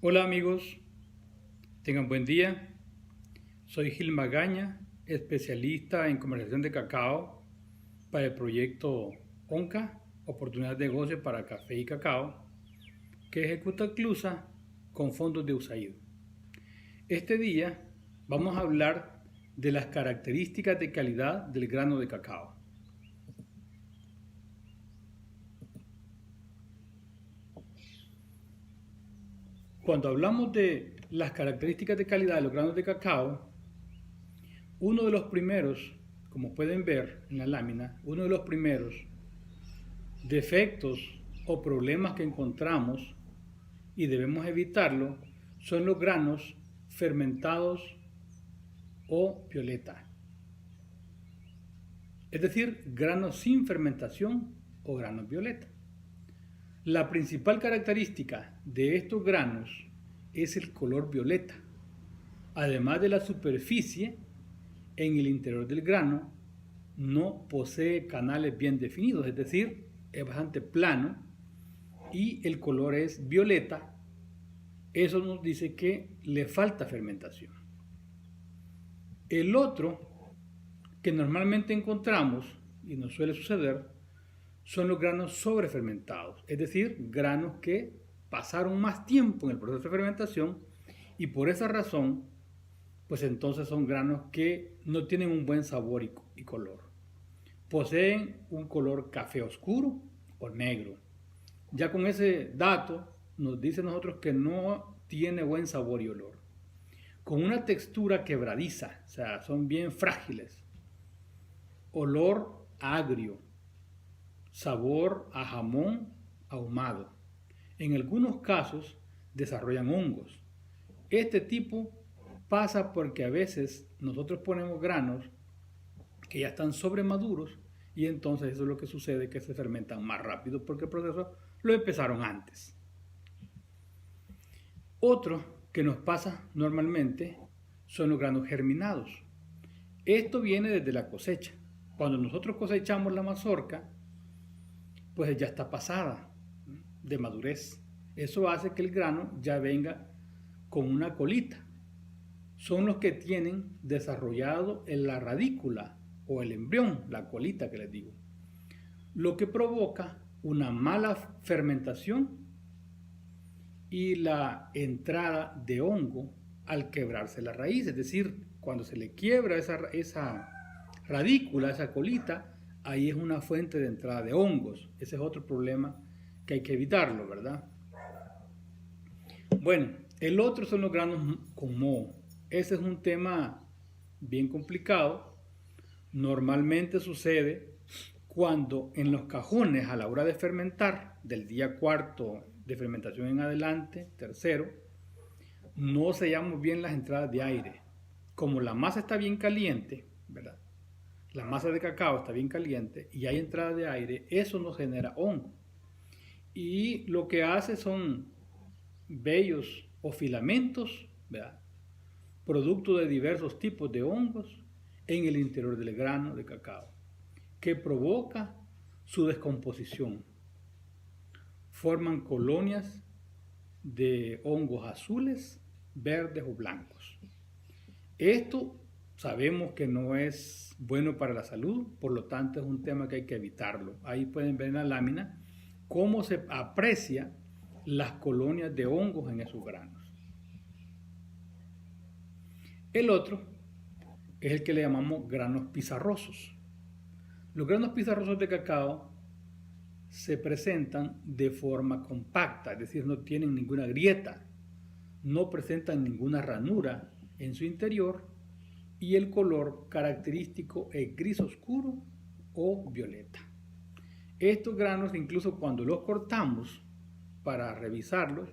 Hola amigos, tengan buen día. Soy Gil Magaña, especialista en comercialización de cacao para el proyecto ONCA, Oportunidad de Negocio para Café y Cacao, que ejecuta CLUSA con fondos de USAID. Este día vamos a hablar de las características de calidad del grano de cacao. Cuando hablamos de las características de calidad de los granos de cacao, uno de los primeros, como pueden ver en la lámina, uno de los primeros defectos o problemas que encontramos y debemos evitarlo son los granos fermentados o violeta. Es decir, granos sin fermentación o granos violeta. La principal característica de estos granos es el color violeta, además de la superficie en el interior del grano no posee canales bien definidos, es decir, es bastante plano y el color es violeta. Eso nos dice que le falta fermentación. El otro que normalmente encontramos y nos suele suceder son los granos sobrefermentados, es decir, granos que pasaron más tiempo en el proceso de fermentación y por esa razón pues entonces son granos que no tienen un buen sabor y color. Poseen un color café oscuro o negro. Ya con ese dato nos dice a nosotros que no tiene buen sabor y olor. Con una textura quebradiza, o sea, son bien frágiles. Olor agrio. Sabor a jamón ahumado. En algunos casos desarrollan hongos. Este tipo pasa porque a veces nosotros ponemos granos que ya están sobremaduros y entonces eso es lo que sucede, que se fermentan más rápido porque el proceso lo empezaron antes. Otro que nos pasa normalmente son los granos germinados. Esto viene desde la cosecha. Cuando nosotros cosechamos la mazorca, pues ya está pasada de madurez. Eso hace que el grano ya venga con una colita. Son los que tienen desarrollado en la radícula o el embrión, la colita que les digo, lo que provoca una mala fermentación y la entrada de hongo al quebrarse la raíz, es decir, cuando se le quiebra esa radícula, esa colita, ahí es una fuente de entrada de hongos. Ese es otro problema que hay que evitarlo, ¿verdad? Bueno, el otro son los granos con moho. Ese es un tema bien complicado. Normalmente sucede cuando en los cajones a la hora de fermentar, del día cuarto de fermentación en adelante, tercero, no sellamos bien las entradas de aire. Como la masa está bien caliente, ¿verdad? La masa de cacao está bien caliente y hay entrada de aire, eso nos genera hongo. Y lo que hace son vellos o filamentos, ¿verdad? Producto de diversos tipos de hongos en el interior del grano de cacao, que provoca su descomposición. Forman colonias de hongos azules, verdes o blancos. Esto sabemos que no es bueno para la salud, por lo tanto es un tema que hay que evitarlo. Ahí pueden ver en la lámina cómo se aprecia las colonias de hongos en esos granos. El otro es el que le llamamos granos pizarrosos. Los granos pizarrosos de cacao se presentan de forma compacta, es decir, no tienen ninguna grieta, no presentan ninguna ranura en su interior y el color característico es gris oscuro o violeta. Estos granos, incluso cuando los cortamos para revisarlos,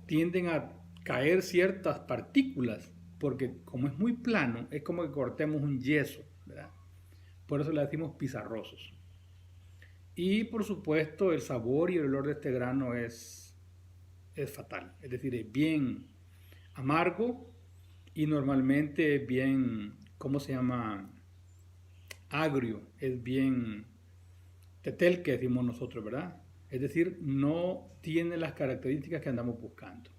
tienden a caer ciertas partículas porque como es muy plano, es como que cortemos un yeso, ¿verdad? Por eso le decimos pizarrosos. Y por supuesto el sabor y el olor de este grano es fatal, es decir, es bien amargo y normalmente es bien, ¿cómo se llama? Agrio, es bien tetel que decimos nosotros, ¿verdad? Es decir, no tiene las características que andamos buscando.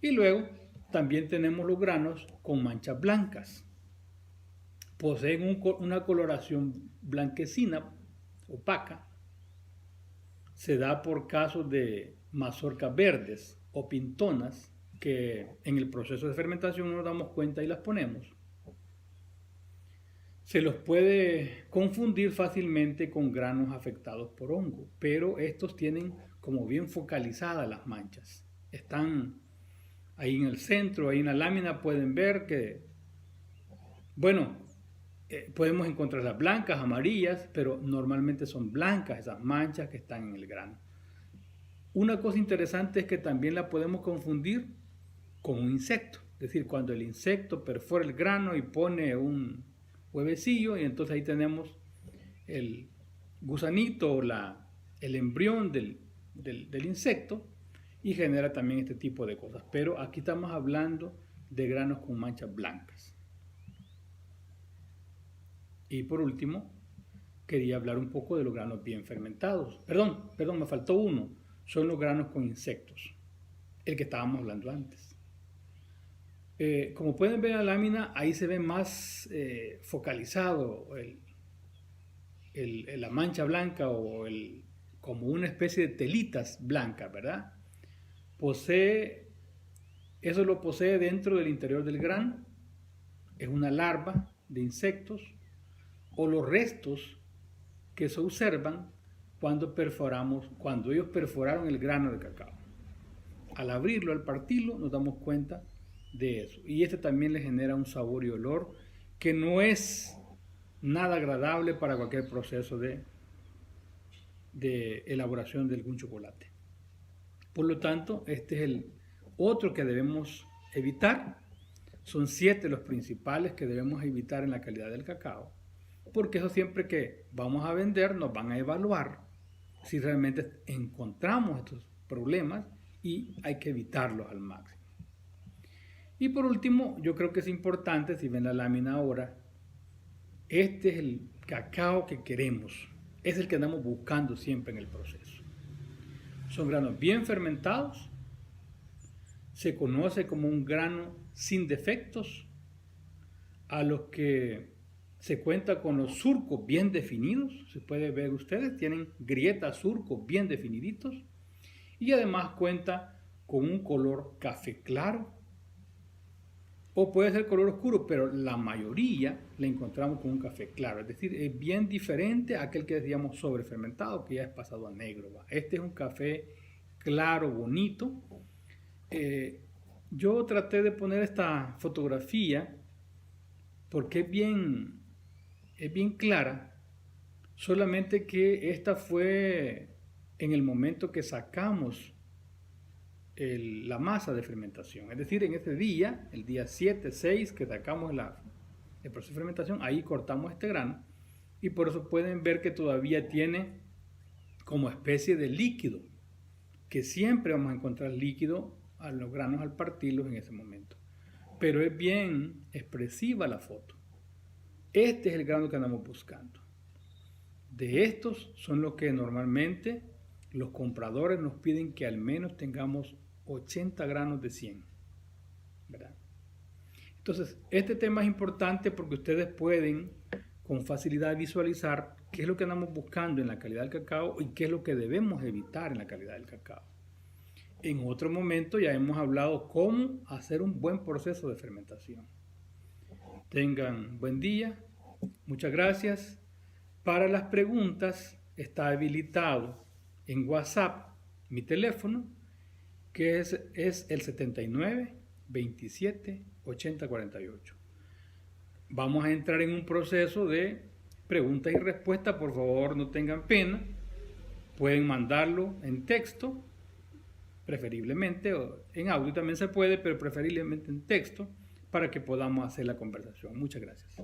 Y luego también tenemos los granos con manchas blancas. Poseen una coloración blanquecina, opaca. Se da por casos de mazorcas verdes o pintonas que en el proceso de fermentación no nos damos cuenta y las ponemos. Se los puede confundir fácilmente con granos afectados por hongo, pero estos tienen como bien focalizadas las manchas. Están ahí en el centro, ahí en la lámina pueden ver que, bueno, podemos encontrar las blancas, amarillas, pero normalmente son blancas esas manchas que están en el grano. Una cosa interesante es que también la podemos confundir con un insecto, es decir, cuando el insecto perfora el grano y pone un huevecillo y entonces ahí tenemos el gusanito o el embrión del insecto y genera también este tipo de cosas. Pero aquí estamos hablando de granos con manchas blancas. Y por último, quería hablar un poco de los granos bien fermentados. Perdón, me faltó uno. Son los granos con insectos, el que estábamos hablando antes. Como pueden ver en la lámina, ahí se ve más focalizado la mancha blanca o como una especie de telitas blancas, ¿verdad? Eso lo posee dentro del interior del grano. Es una larva de insectos o los restos que se observan cuando ellos perforaron el grano de cacao. Al abrirlo, al partirlo, nos damos cuenta de eso. Y este también le genera un sabor y olor que no es nada agradable para cualquier proceso de elaboración de algún chocolate. Por lo tanto, este es el otro que debemos evitar. Son 7 los principales que debemos evitar en la calidad del cacao, porque eso siempre que vamos a vender nos van a evaluar si realmente encontramos estos problemas y hay que evitarlos al máximo. Y por último, yo creo que es importante, si ven la lámina ahora, este es el cacao que queremos, es el que andamos buscando siempre en el proceso. Son granos bien fermentados, se conoce como un grano sin defectos, a los que se cuenta con los surcos bien definidos, se puede ver ustedes, tienen grietas, surcos bien definiditos, y además cuenta con un color café claro, o puede ser color oscuro, pero la mayoría la encontramos con un café claro, es decir, es bien diferente a aquel que decíamos sobrefermentado, que ya es pasado a negro. Este es un café claro, bonito. Yo traté de poner esta fotografía porque es bien clara, solamente que esta fue en el momento que sacamos la masa de fermentación, es decir, en ese día, el día 7, 6, que sacamos el proceso de fermentación, ahí cortamos este grano y por eso pueden ver que todavía tiene como especie de líquido, que siempre vamos a encontrar líquido a los granos al partirlos en ese momento, pero es bien expresiva la foto. Este es el grano que andamos buscando. De estos son los que normalmente los compradores nos piden que al menos tengamos 80 granos de 100, ¿verdad? Entonces, este tema es importante porque ustedes pueden con facilidad visualizar qué es lo que andamos buscando en la calidad del cacao y qué es lo que debemos evitar en la calidad del cacao. En otro momento ya hemos hablado cómo hacer un buen proceso de fermentación. Tengan buen día. Muchas gracias. Para las preguntas está habilitado en WhatsApp mi teléfono, que es el 79 27 80 48. Vamos a entrar en un proceso de preguntas y respuestas. Por favor, no tengan pena. Pueden mandarlo en texto, preferiblemente, o en audio también se puede, pero preferiblemente en texto, para que podamos hacer la conversación. Muchas gracias.